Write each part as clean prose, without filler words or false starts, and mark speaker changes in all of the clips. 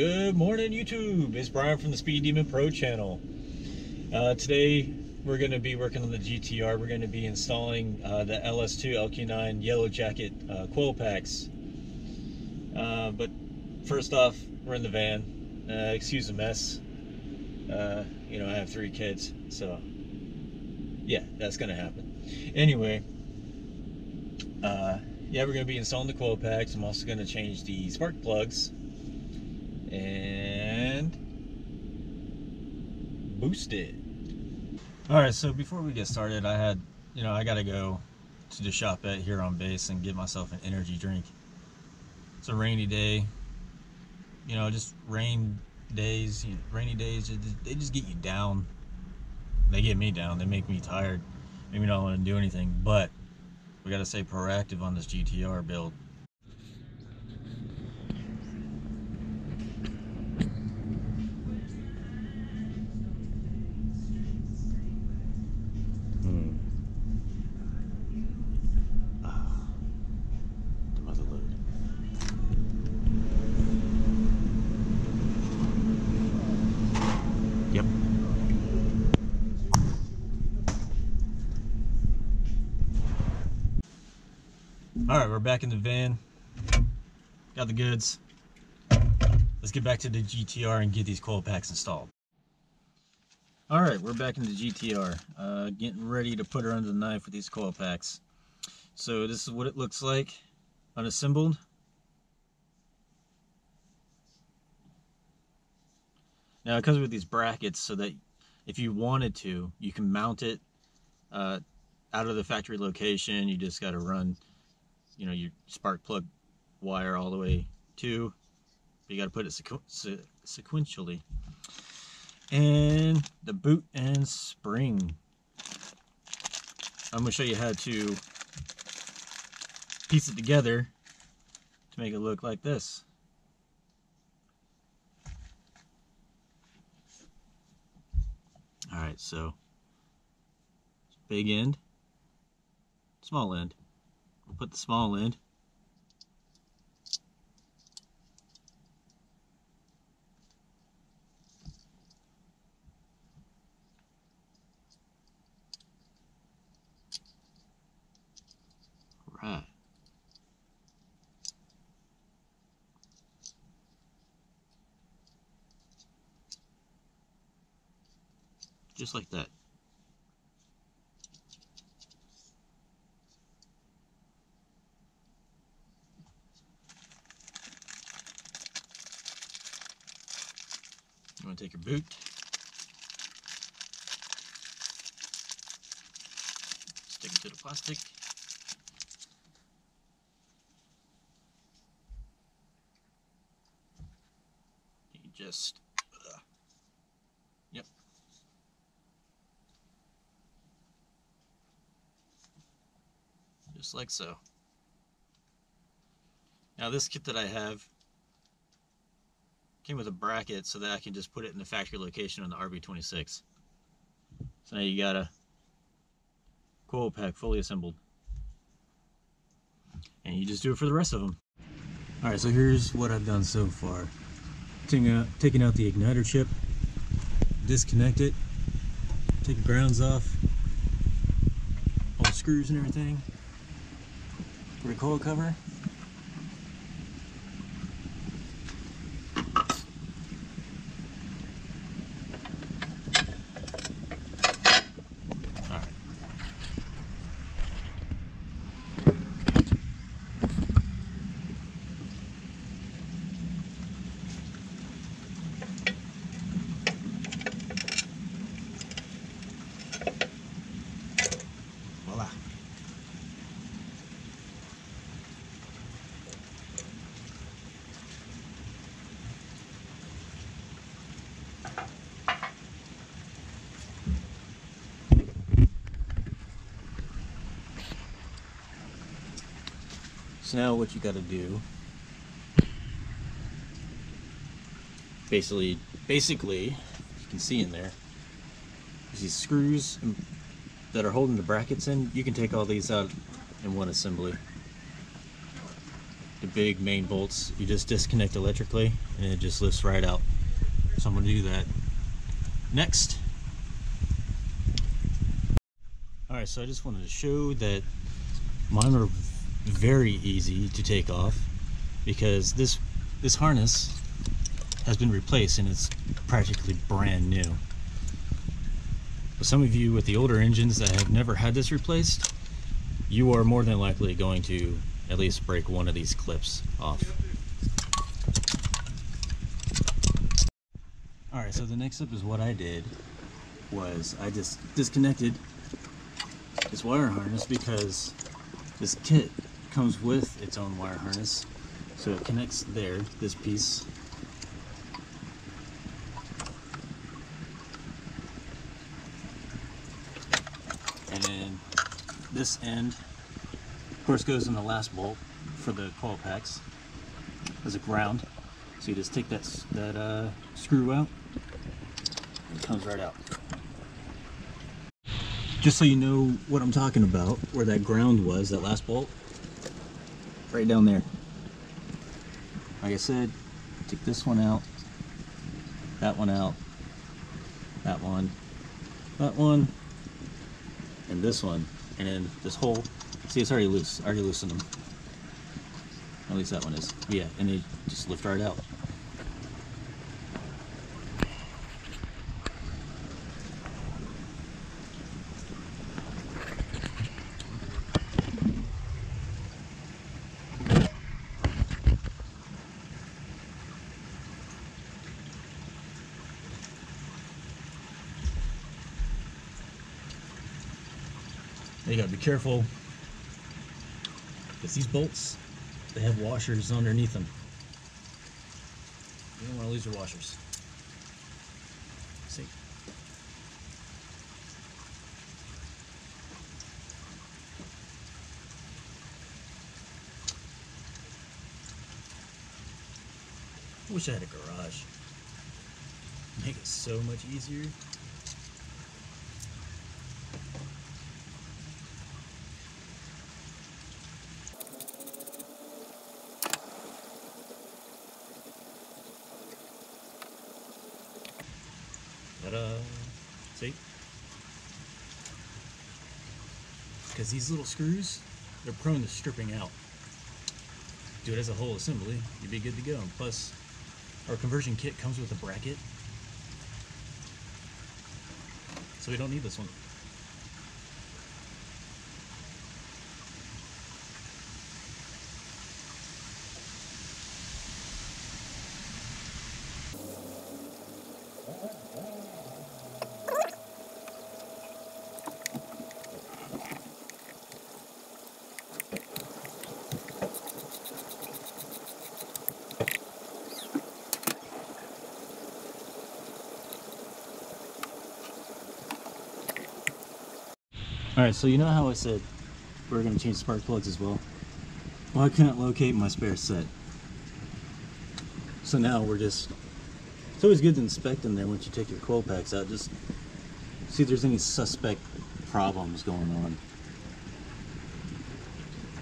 Speaker 1: Good morning, YouTube. It's Brian from the Speed Demon Pro channel. Today we're going to be working on the GTR. We're going to be installing the LS2 LQ9 Yellow Jacket coil packs. But first off, we're in the van. Excuse the mess. You know, I have 3 kids, so yeah, that's going to happen. Anyway, yeah, we're going to be installing the coil packs. I'm also going to change the spark plugs and boost it. Alright, so before we get started, I gotta go to the shop at here on base and get myself an energy drink. It's a rainy day, you know, just rainy days, they just get you down. They get me down, they make me tired, make me not want to do anything, but we gotta stay proactive on this GTR build. Yep. Alright, we're back in the van. Got the goods. Let's get back to the GTR and get these coil packs installed. Alright, we're back in the GTR. Getting ready to put her under the knife with these coil packs. So this is what it looks like unassembled. Now it comes with these brackets so that if you wanted to, you can mount it out of the factory location. You just got to run, you know, your spark plug wire all the way to. But you got to put it sequentially. And the boot and spring. I'm going to show you how to piece it together to make it look like this. Alright, so big end, small end. We'll put the small end right. Just like that. You want to take your boot, stick it to the plastic, you just yep. Just like so. Now this kit that I have came with a bracket so that I can just put it in the factory location on the RB26. So now you got a coil pack fully assembled. And you just do it for the rest of them. Alright, so here's what I've done so far. Taking out the igniter chip, disconnect it, take the grounds off, all the screws and everything. For the coil cover. Alright. Voila. So now what you got to do, basically, you can see in there, these screws that are holding the brackets in. You can take all these out in one assembly. the big main bolts, you just disconnect electrically and it just lifts right out. So I'm going to do that next. Alright, so I just wanted to show that mine are very easy to take off because this harness has been replaced and it's practically brand new. But some of you with the older engines that have never had this replaced, you are more than likely going to at least break one of these clips off. Alright, so the next step is what I did was I just disconnected this wire harness because this kit comes with its own wire harness. So it connects there, this piece. And then this end, of course, goes in the last bolt for the coil packs as a ground. So you just take that screw out, and it comes right out. Just so you know what I'm talking about, where that ground was, that last bolt, right down there. Like I said, take this one out, that one out, that one, and this one, and then this whole, see, it's already loose. I already loosened them. At least that one is. Yeah, and they just lift right out. You gotta be careful because these bolts, they have washers underneath them. You don't want to lose your washers. See? I wish I had a garage. Make it so much easier. Ta-da! See? Because these little screws, they're prone to stripping out. Do it as a whole assembly, you'd be good to go. Plus, our conversion kit comes with a bracket, so we don't need this one. Alright, so you know how I said we were going to change spark plugs as well? Well, I couldn't locate my spare set. So now it's always good to inspect in there once you take your coil packs out, just see if there's any suspect problems going on.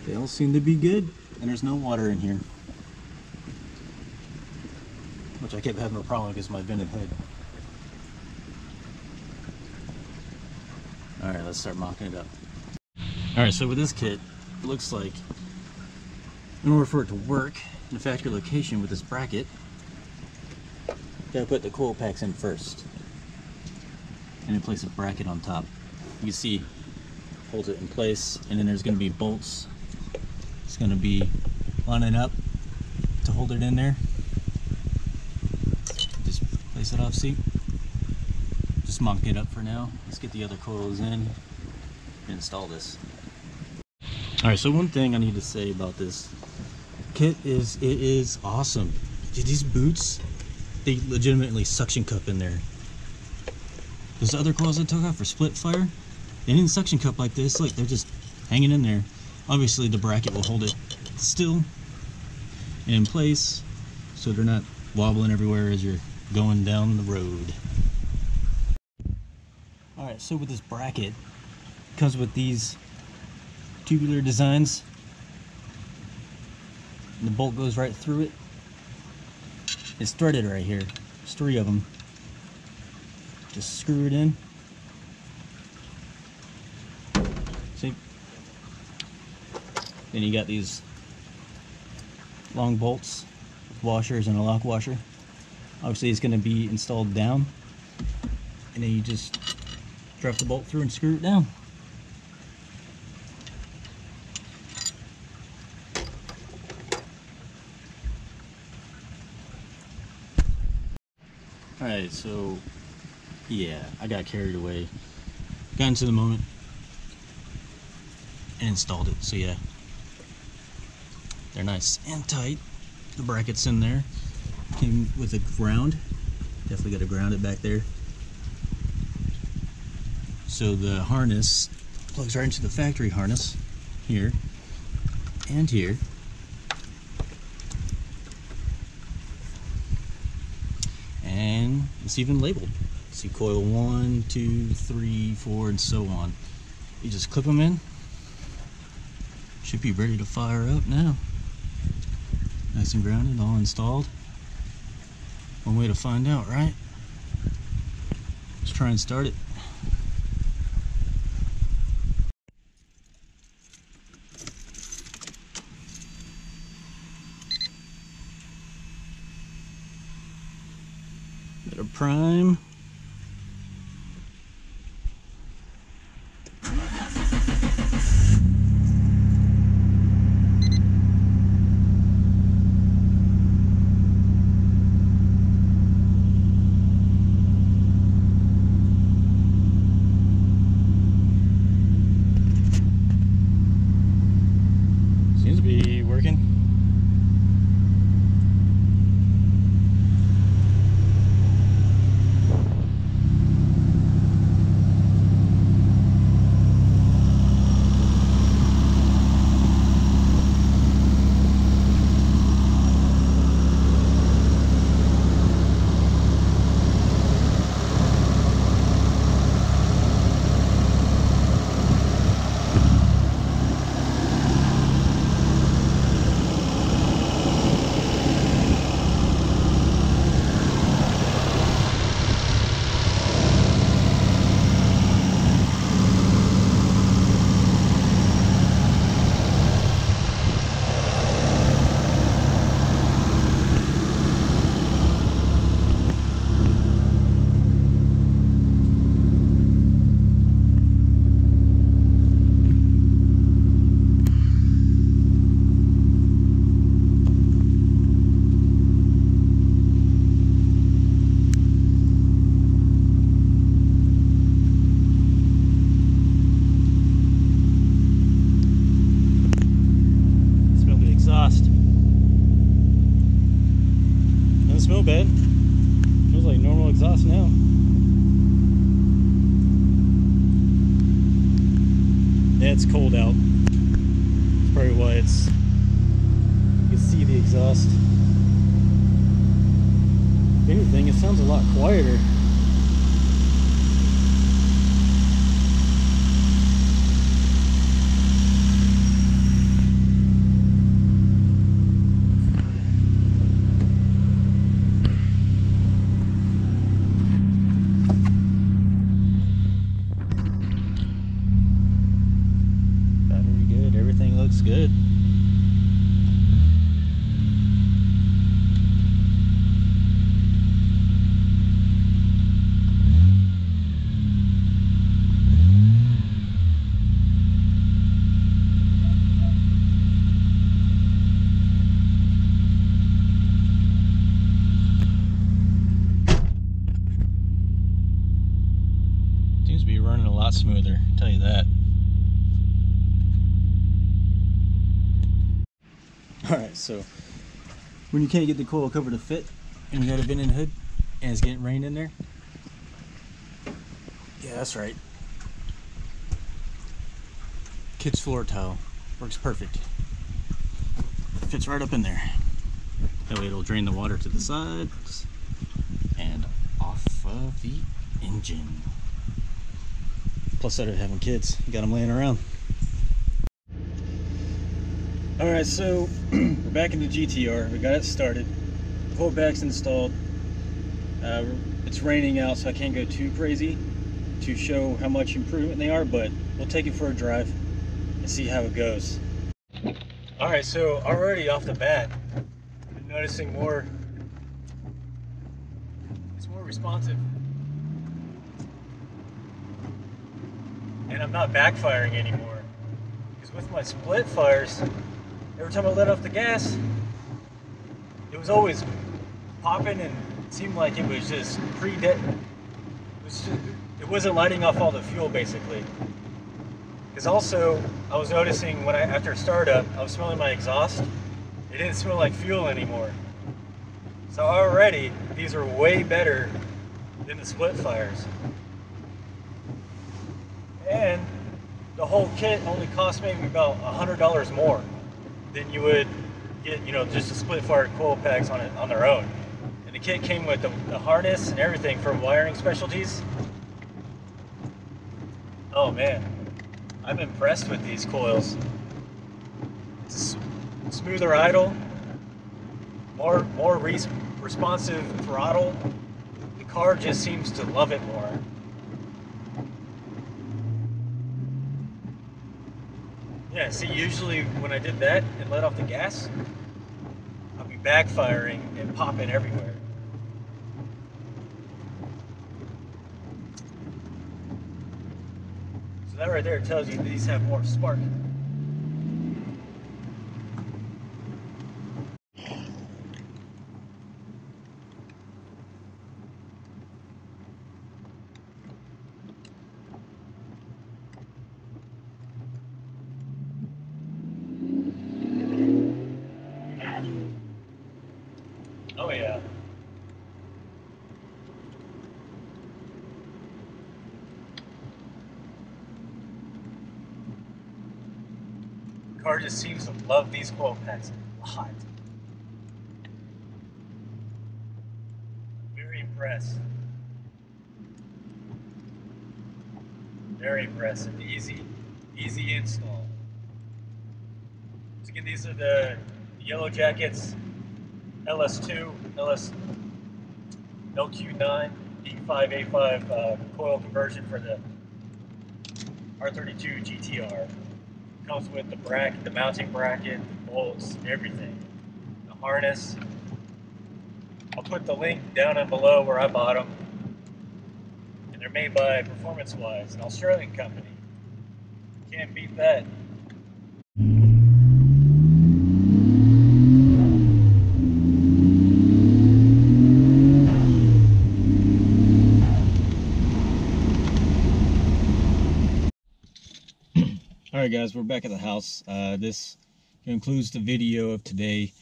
Speaker 1: They all seem to be good, and there's no water in here. Which I kept having a problem because of my vented hood. Alright, let's start mocking it up. Alright, so with this kit, it looks like in order for it to work in the factory location with this bracket, you gotta put the coil packs in first. And then place a bracket on top. You can see, holds it in place, and then there's gonna be bolts. It's gonna be lining up to hold it in there. Just place it off, see? Just mock it up for now. Let's get the other coils in and install this. Alright, so one thing I need to say about this kit is it is awesome. Dude, these boots, they legitimately suction cup in there. Those other coils I took off for split fire, they didn't suction cup like this. Look, they're just hanging in there. Obviously the bracket will hold it still and in place so they're not wobbling everywhere as you're going down the road. Alright, so with this bracket, it comes with these tubular designs.
Speaker 2: and the bolt goes right through it. It's threaded right here. There's 3 of them. Just screw it in. See? Then you got these long bolts with washers and a lock washer. Obviously it's going to be installed down, and then you just drive the bolt through and screw it down. Alright, so yeah, I got carried away, got into the moment, and installed it. So yeah, they're nice and tight. The brackets in there came with a ground. Definitely got to ground it back there. So the harness plugs right into the factory harness here and here. And it's even labeled. See coil 1, 2, 3, 4, and so on. You just clip them in. Should be ready to fire up now. Nice and grounded, all installed. One way to find out, right? Let's try and start it. Bit of prime. Seems to be working. Doesn't smell bad. Smells like normal exhaust now. Yeah, it's cold out. That's probably why it's. You can see the exhaust. If anything, it sounds a lot quieter. Looks good. Seems to be running a lot smoother, I'll tell you that. Alright, so when you can't get the coil cover to fit and you got a vented hood and it's getting rain in there, yeah, that's right, kid's floor towel works perfect. Fits right up in there. That way it'll drain the water to the sides and off of the engine. Plus, out of having kids, you got them laying around.
Speaker 1: Alright, so we're back in the GTR. We got it started. Coil pack's installed. It's raining out, so I can't go too crazy to show how much improvement they are, but we'll take it for a drive and see how it goes. Alright, so already off the bat, I've been noticing it's more responsive. And I'm not backfiring anymore. Because with my split fires, every time I let off the gas, it was always popping, and it seemed like it was just it wasn't lighting off all the fuel, basically. Because also, I was noticing after startup, I was smelling my exhaust. It didn't smell like fuel anymore. So already, these are way better than the split fires. And the whole kit only cost maybe about $100 more than you would get, just the split fire coil packs on their own. And the kit came with the harness and everything from Wiring Specialties. Oh man, I'm impressed with these coils. It's a smoother idle, more responsive throttle. The car just seems to love it more. Yeah, see, usually when I did that and let off the gas, I'd be backfiring and popping everywhere. So that right there tells you these have more spark. Oh yeah. The car just seems to love these coil packs a lot. Very impressed. Very impressive. Easy install. So again, these are the Yellow Jackets LS2, LQ9, D585 coil conversion for the R32 GTR. Comes with the bracket, the mounting bracket, the bolts, everything. The harness. I'll put the link down and below where I bought them. And they're made by Performance Wise, an Australian company. Can't beat that. Alright guys, we're back at the house. This concludes the video of today.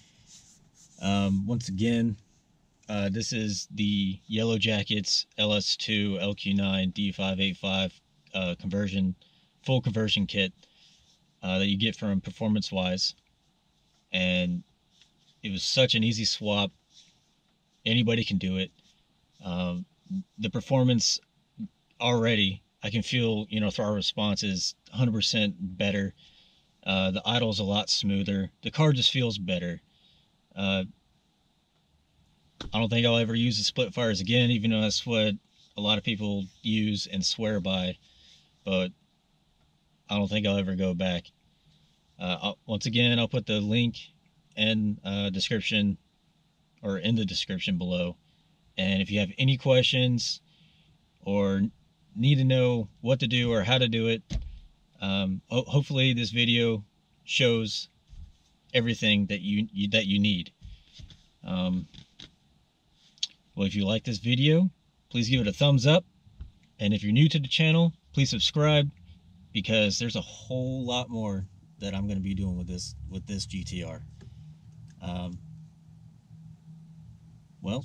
Speaker 1: Once again, this is the Yellow Jackets LS2 LQ9 D585 full conversion kit that you get from Performance Wise. And it was such an easy swap. Anybody can do it. The performance already, I can feel, throttle response is 100% better. The idle is a lot smoother. The car just feels better. I don't think I'll ever use the split fires again, even though that's what a lot of people use and swear by. But I don't think I'll ever go back. Once again, I'll put the link in description, or in the description below. And if you have any questions or need to know what to do or how to do it, hopefully this video shows everything that you need. Well, if you like this video, please give it a thumbs up, and if you're new to the channel, please subscribe, because there's a whole lot more that I'm going to be doing with this GTR. Well,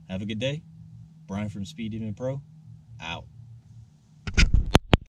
Speaker 1: have a good day. Brian from Speed Demon Pro, out.